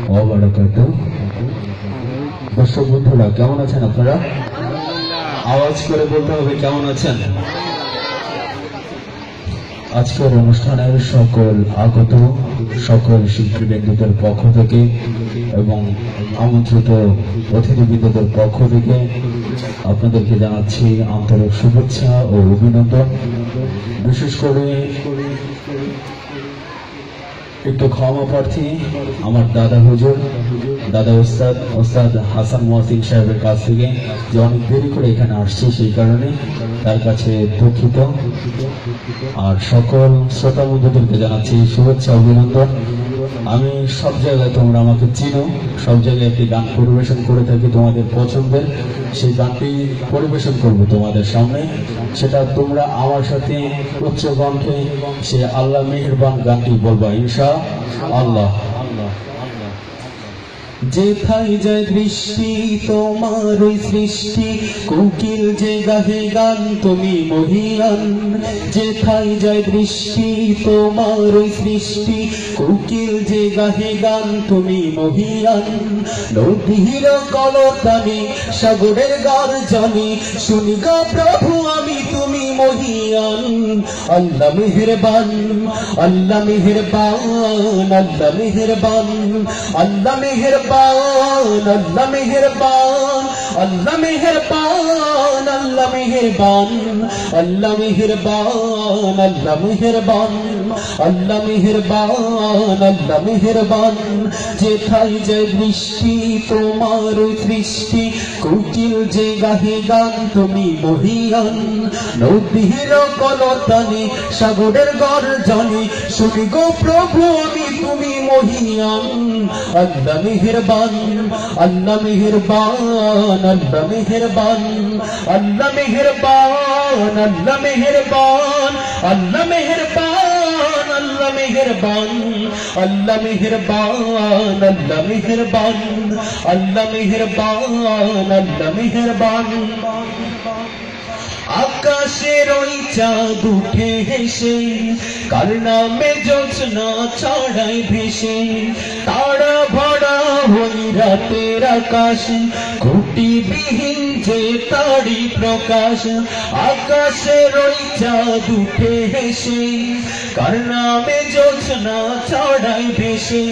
ওয়া বারাকাতুহু। দর্শক বন্ধুরা কেমন আছেন আপনারা? আওয়াজ করে বলতে হবে কেমন আছেন। আজকের অনুষ্ঠানের সকল আগত সকল শিল্পীবৃন্দদের পক্ষ থেকে এবং আমন্ত্রিত অতিথিবৃন্দদের পক্ষ থেকে আপনাদেরকে জানাচ্ছি আন্তরিক শুভেচ্ছা ও অভিনন্দন। বিশেষ করে একটু ক্ষমা প্রার্থী আমার দাদা হুজুর, দাদা ওস্তাদ হাসান মুয়াজ্জিন সাহেবের কাছ থেকে, যে অনেক দেরি করে এখানে আসছি, সেই কারণে তার কাছে দুঃখিত। আর সকল শ্রোতা বন্ধুদেরকে জানাচ্ছি শুভেচ্ছা অভিনন্দন। আমি সব জায়গায়, তোমরা আমাকে চিনো, সব জায়গায় একটি গান পরিবেশন করে থাকি তোমাদের পছন্দের। সেই গানটি পরিবেশন করব তোমাদের সামনে, সেটা তোমরা আমার সাথে উচ্চ কণ্ঠে সে আল্লাহ মেহেরবান গানটি বলবা ইনশাআল্লাহ। যেথায় যায় দৃষ্টি তোমার ওই সৃষ্টি, কোকিল যে গাহে গান তুমি মহিয়ান। যেথায় যায় দৃষ্টি তোমার ওই সৃষ্টি, কোকিল যে গাহে গান তুমি মহিয়ান। নদীর কলতানি সাগরের গর্জনে, শুনি গো প্রভু আমি তুমি মহিয়ান। আল্লাহ মেহেরবান, আল্লাহ মেহেরবান, আল্লাহ মেহেরবান, আল্লাহ মেহেরবান, আল্লাহ মেহেরবান, আল্লাহ মেহেরবান, আল্লাহ মেহেরবান, আল্লাহ মেহেরবান, আল্লাহ মেহেরবান, আল্লাহ মেহেরবান, আল্লাহ মেহেরবান। যেথায় যায় দৃষ্টি তোমার ওই সৃষ্টি, কোকিল যে গাহে গান তুমি মহিয়ান। নদীর কলতানি সাগরের গর্জনে, শুনি গো প্রভু আমি তুমি মহিয়ান। আল্লাহ মেহেরবান, আল্লাহ মেহেরবান, আল্লাহ মেহেরবান, আল্লাহ মেহেরবান, আল্লাহ মেহেরবান, আল্লাহ মেহেরবান, আল্লাহ মেহেরবান, আল্লাহ মেহেরবান, আল্লাহ মেহেরবান, আল্লাহ মেহেরবান, আল্লাহ মেহেরবান। আকাশের ওই চাঁদ উঠে হেসে, কার নামে জোছনা ছড়ায় ভেসে। তারা ভরা ওই রাতের আকাশ, খুঁটিবিহীন যে তারি প্রকাশ। আকাশের ওই চাঁদ উঠে হেসে, কার নামে জোছনা ছড়ায় ভেসে।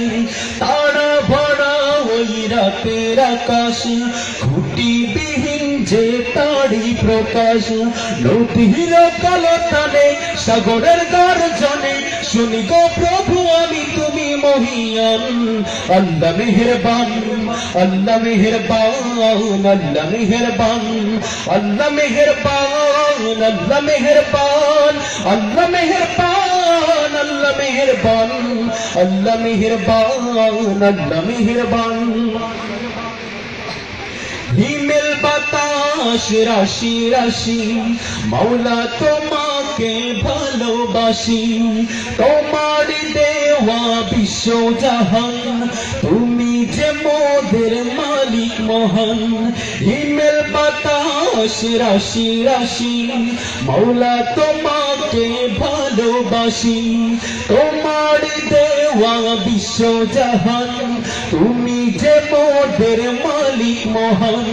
তারা ভরা ওই রাতের আকাশ, খুঁটিবিহীন যে তারি প্রকাশ। নদীর কলতানে সাগরের গর্জনে, শুনি গো প্রভু আমি তুমি মহিয়ান। আল্লাহ মেহেরবান, আল্লাহ মেহেরবান, আল্লাহ মেহেরবান, আল্লাহ মেহেরবান, আল্লাহ মেহেরবান, আল্লাহ মেহেরবান, আল্লাহ মেহেরবান, আল্লাহ মেহেরবান, আল্লাহ মেহেরবান। হিমেল বাতাস রাশি রাশি, মাওলা তোমাকে ভালোবাসি। তোমার দেওয়া বিশ্ব জাহান, তুমি যে মোদের মালিক মহান। হিমেল বাতাস রাশি রাশি, মাওলা তোমাকে ভালোবাসি। তোমার দেওয়া বিশ্ব জাহান, তুমি যে মোদের মালিক মহান।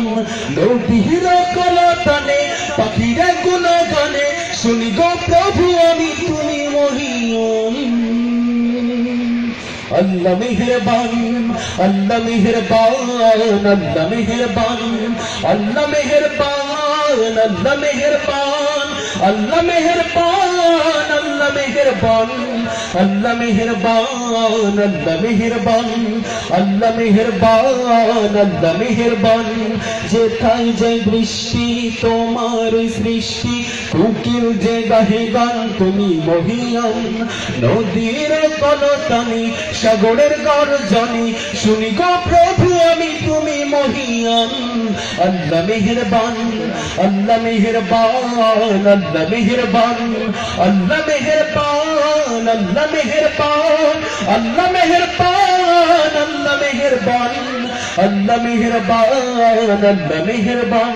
নদীর কলতানে পাখিরা গুণগানে, শুনি গো প্রভু আমি তুমি মহিয়ান। আল্লাহ মেহেরবান, আল্লাহ মেহেরবান, আল্লাহ মেহেরবান, আল্লাহ মেহেরবান, আল্লাহ মেহেরবান, আল্লাহ মেহেরবান, আল্লাহ মেহেরবান, আল্লাহ মেহেরবান, আল্লাহ মেহেরবান, আল্লাহ মেহেরবান, আল্লাহ মেহেরবান। যেথায় যায় দৃষ্টি তোমার সৃষ্টি, কোকিল যে গাহে গান তুমি মহিয়ান। নদীর কলতানি সাগরের গর্জনে, শুনি গো প্রভু আমি তুমি মহিয়ান। আল্লাহ মেহেরবান, আল্লাহ মেহেরবান, আল্লাহ মেহেরবান, আল্লাহ মেহেরবান, আল্লাহ মেহেরবান, আল্লাহ মেহেরবান, আল্লাহ মেহেরবান, আল্লাহ মেহেরবান, আল্লাহ মেহেরবান,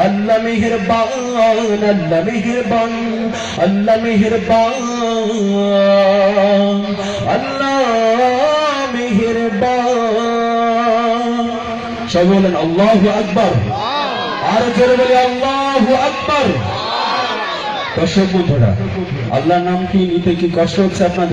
আল্লাহ মেহেরবান, আল্লাহ মেহেরবান, আল্লাহ মেহেরবান, আল্লাহ মেহেরবান। সবাই বলেন আল্লাহু আকবার। আর জোরে বলি আল্লাহু আকবার। দর্শক বন্ধুরা, আল্লাহর নাম কি নিতে কি কষ্ট হচ্ছে আপনাদের?